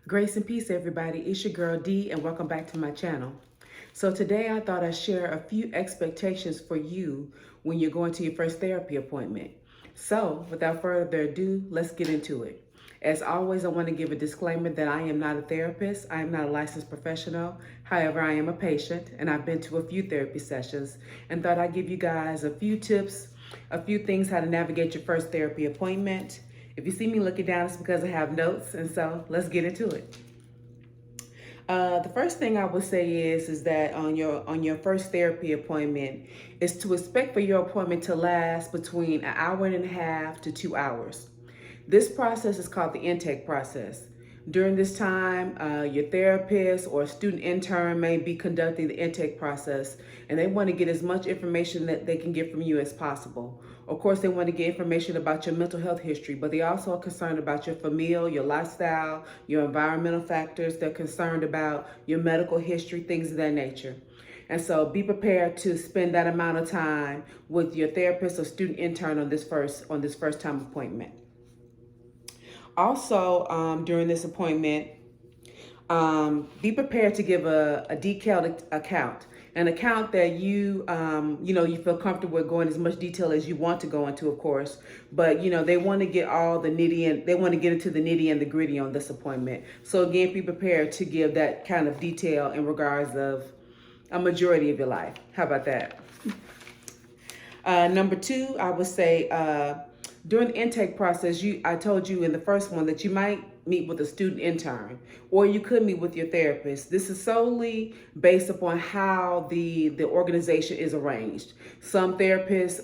Grace and peace, everybody. It's your girl D, and welcome back to my channel. So today I thought I'd share a few expectations for you when you're going to your first therapy appointment. So without further ado, let's get into it. As always, I want to give a disclaimer that I am not a therapist. I am not a licensed professional. However, I am a patient, and I've been to a few therapy sessions and thought I'd give you guys a few tips, a few things how to navigate your first therapy appointment. If you see me looking down, it's because I have notes, and so let's get into it. The first thing I would say is that on your first therapy appointment is to expect for your appointment to last between an hour and a half to 2 hours. This process is called the intake process. During this time, your therapist or student intern may be conducting the intake process, and they want to get as much information that they can get from you as possible. Of course, they want to get information about your mental health history, but they also are concerned about your familial, your lifestyle, your environmental factors. They're concerned about your medical history, things of that nature. And so be prepared to spend that amount of time with your therapist or student intern on this first time appointment. Also, during this appointment, be prepared to give a detailed account, an account that you feel comfortable with going as much detail as you want to go into, of course. But they want to get all the they want to get into the nitty and the gritty on this appointment. So again, be prepared to give that kind of detail in regards of a majority of your life. How about that? Number two, I would say during the intake process, I told you in the first one that you might meet with a student intern, or you could meet with your therapist. This is solely based upon how the organization is arranged. Some therapists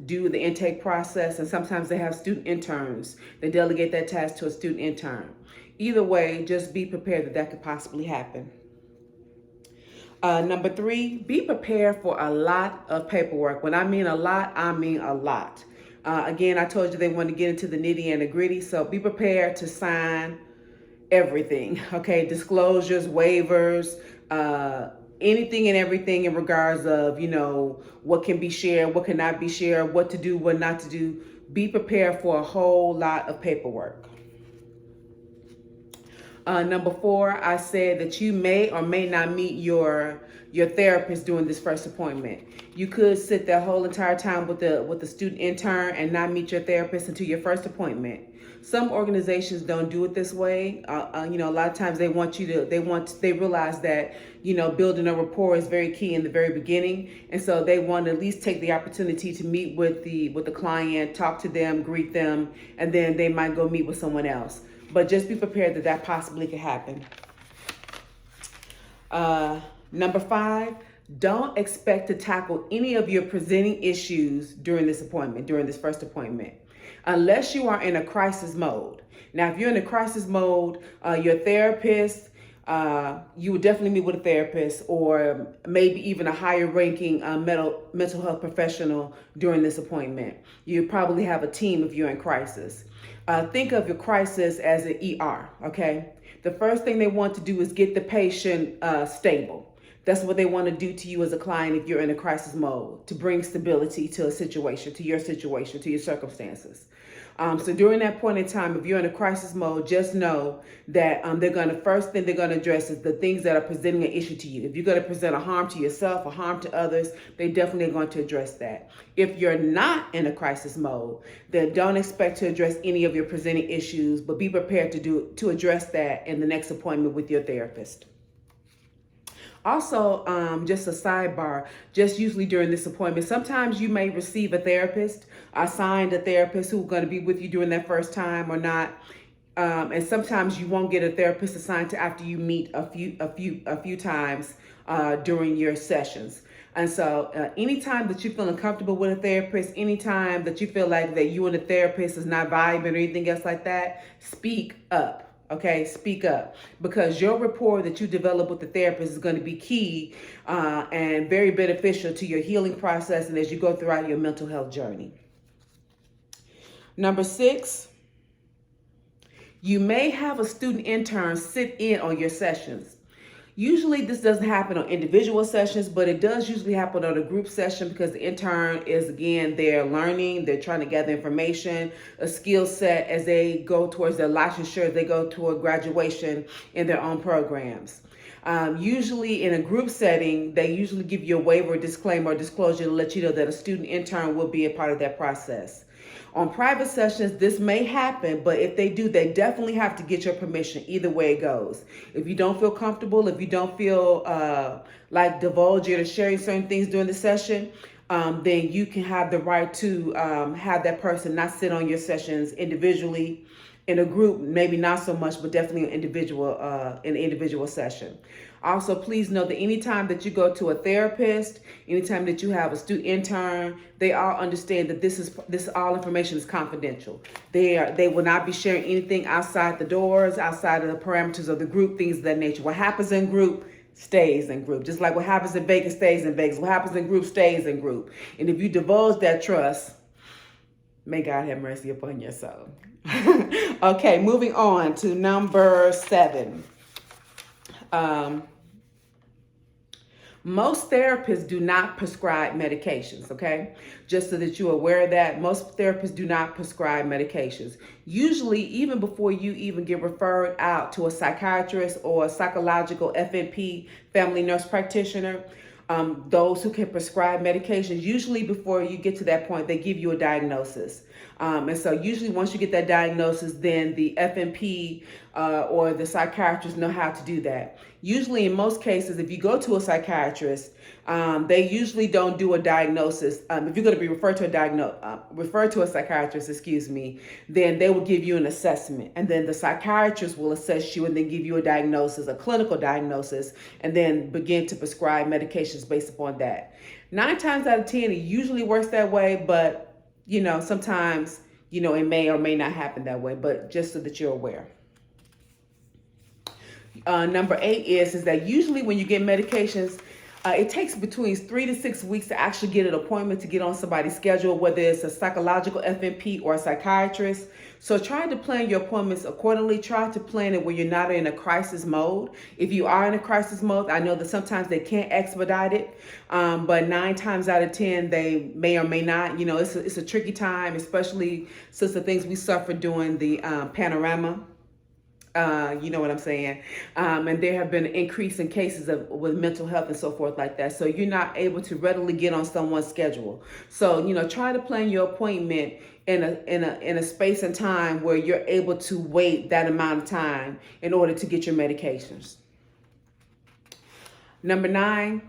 do the intake process, and sometimes they have student interns. They delegate that task to a student intern. Either way, just be prepared that could possibly happen. Number three, be prepared for a lot of paperwork. When I mean a lot, I mean a lot. Again, I told you they want to get into the nitty and the gritty, so be prepared to sign everything, okay? Disclosures, waivers, anything and everything in regards of, what can be shared, what cannot be shared, what to do, what not to do. Be prepared for a whole lot of paperwork. Number four, I said that you may or may not meet your therapist during this first appointment. You could sit that whole entire time with the student intern and not meet your therapist until your first appointment. Some organizations don't do it this way. A lot of times they realize that, building a rapport is very key in the very beginning. And so they want to at least take the opportunity to meet with the client, talk to them, greet them, and then they might go meet with someone else. But just be prepared that possibly could happen. Number five, don't expect to tackle any of your presenting issues during this first appointment, unless you are in a crisis mode. Now, if you're in a crisis mode, your therapist, you would definitely meet with a therapist or maybe even a higher ranking mental health professional during this appointment. You probably have a team if you're in crisis. Think of your crisis as an ER, okay? The first thing they want to do is get the patient stable. That's what they want to do to you as a client if you're in a crisis mode, to bring stability to a situation, to your circumstances. So during that point in time, if you're in a crisis mode, just know that first thing they're going to address is the things that are presenting an issue to you. If you're going to present a harm to yourself or harm to others, they definitely are going to address that. If you're not in a crisis mode, then don't expect to address any of your presenting issues, but be prepared to address that in the next appointment with your therapist. Also, just a sidebar, just usually during this appointment, sometimes you may receive a therapist, assigned a therapist who's going to be with you during that first time or not. And sometimes you won't get a therapist assigned to after you meet a few times during your sessions. And so anytime that you're feeling comfortable with a therapist, anytime that you feel like that you and the therapist is not vibing or anything else like that, speak up. Okay, speak up, because your rapport that you develop with the therapist is going to be key and very beneficial to your healing process and as you go throughout your mental health journey. Number six, you may have a student intern sit in on your sessions. Usually this doesn't happen on individual sessions, but it does usually happen on a group session because the intern is, again, they're learning, they're trying to gather information, a skill set as they go towards their licensure, they go toward graduation in their own programs. Usually in a group setting, they usually give you a waiver, disclaimer, or disclosure to let you know that a student intern will be a part of that process. On private sessions, this may happen, but if they do, they definitely have to get your permission either way it goes. If you don't feel comfortable, if you don't feel like divulging or sharing certain things during the session, then you can have the right to have that person not sit on your sessions individually. In a group, maybe not so much, but definitely an individual in an individual session. Also, please know that anytime that you go to a therapist, anytime that you have a student intern, they all understand that this all information is confidential. They will not be sharing anything outside the doors, outside of the parameters of the group, things of that nature. What happens in group stays in group. Just like what happens in Vegas stays in Vegas. What happens in group stays in group. And if you divulge that trust, may God have mercy upon your soul. Okay, moving on to number 7. Most therapists do not prescribe medications, okay? Just so that you're aware of that, most therapists do not prescribe medications. Usually, even before you even get referred out to a psychiatrist or a psychological FNP, family nurse practitioner, those who can prescribe medications, usually before you get to that point, they give you a diagnosis. And so usually once you get that diagnosis, then the FNP or the psychiatrist know how to do that. Usually in most cases, if you go to a psychiatrist, they usually don't do a diagnosis. If you're going to be referred to a psychiatrist, then they will give you an assessment. And then the psychiatrist will assess you and then give you a diagnosis, a clinical diagnosis, and then begin to prescribe medications based upon that. 9 times out of 10, it usually works that way, but sometimes, it may or may not happen that way, but just so that you're aware. Number 8 is that usually when you get medications, it takes between 3 to 6 weeks to actually get an appointment to get on somebody's schedule, whether it's a psychological FNP or a psychiatrist. So try to plan your appointments accordingly. Try to plan it where you're not in a crisis mode. If you are in a crisis mode, I know that sometimes they can't expedite it, but 9 times out of 10, they may or may not. It's a tricky time, especially since the things we suffered during the panorama. You know what I'm saying? And there have been an increase in cases with mental health and so forth like that. So you're not able to readily get on someone's schedule. So, try to plan your appointment in a space and time where you're able to wait that amount of time in order to get your medications. Number 9,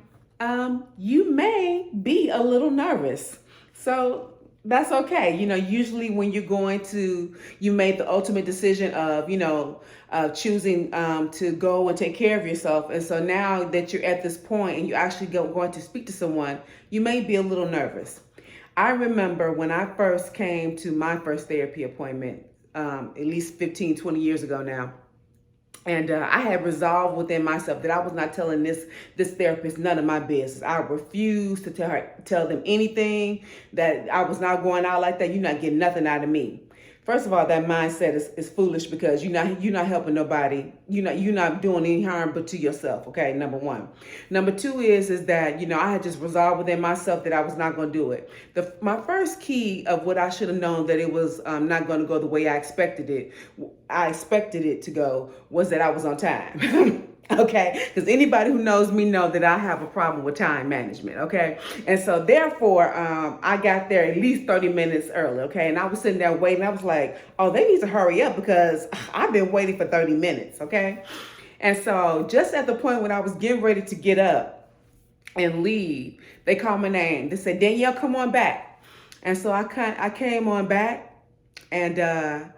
you may be a little nervous. So that's okay. Usually when you made the ultimate decision of, choosing to go and take care of yourself. And so now that you're at this point and you're actually going to speak to someone, you may be a little nervous. I remember when I first came to my first therapy appointment, at least 15, 20 years ago now. And I had resolved within myself that I was not telling this therapist none of my business. I refused to tell them anything, that I was not going out like that. You're not getting nothing out of me. First of all, that mindset is foolish because you're not helping nobody. You're not doing any harm but to yourself. Okay, number 1. Number 2 is that I had just resolved within myself that I was not going to do it. My first key of what I should have known that it was not going to go the way I expected it to go was that I was on time. Okay, because anybody who knows me know that I have a problem with time management, okay? And so therefore, I got there at least 30 minutes early, okay? And I was sitting there waiting. I was like, oh, they need to hurry up because I've been waiting for 30 minutes, okay? And so just at the point when I was getting ready to get up and leave, they called my name. They said, Danielle, come on back. And so I came on back and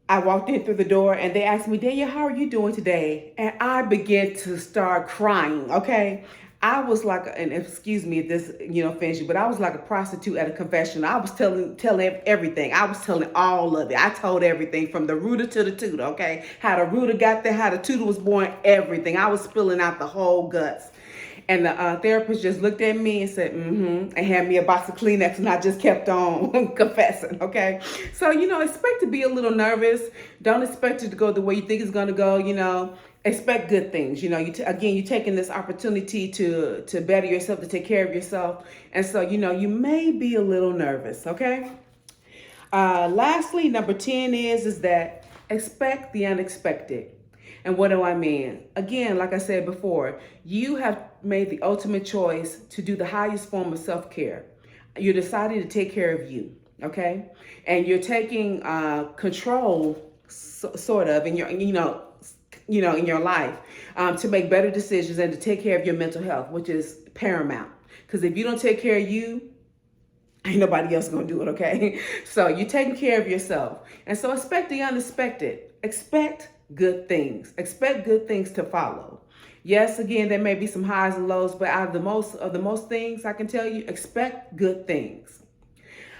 I walked in through the door and they asked me, Danielle, how are you doing today? And I began to start crying, okay? I was like, and excuse me if this, offends you, but I was like a prostitute at a confessional. I was telling everything. I was telling all of it. I told everything from the rooter to the tutor, okay? How the rooter got there, how the tutor was born, everything. I was spilling out the whole guts. And the therapist just looked at me and said, and had me a box of Kleenex, and I just kept on confessing, okay? So, expect to be a little nervous. Don't expect it to go the way you think it's going to go, Expect good things. You're taking this opportunity to better yourself, to take care of yourself. And so, you may be a little nervous, okay? Lastly, number 10 is that expect the unexpected. And what do I mean? Again, like I said before, you have made the ultimate choice to do the highest form of self-care. You're deciding to take care of you, okay? And you're taking control, sort of, in your, in your life, to make better decisions and to take care of your mental health, which is paramount. Because if you don't take care of you, ain't nobody else gonna do it, okay? So you're taking care of yourself. And so expect the unexpected. Expect good things. Expect good things to follow. Yes, again, there may be some highs and lows, but out of the most things I can tell you, expect good things.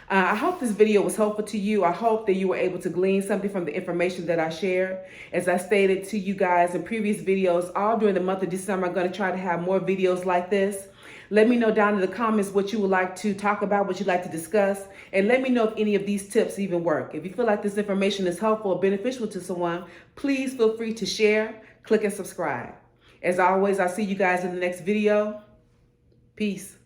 I hope this video was helpful to you. I hope that you were able to glean something from the information that I shared. As I stated to you guys in previous videos, all during the month of December, I'm going to try to have more videos like this. Let me know down in the comments what you would like to talk about, what you'd like to discuss, and let me know if any of these tips even work. If you feel like this information is helpful or beneficial to someone, please feel free to share, click, and subscribe. As always, I'll see you guys in the next video. Peace.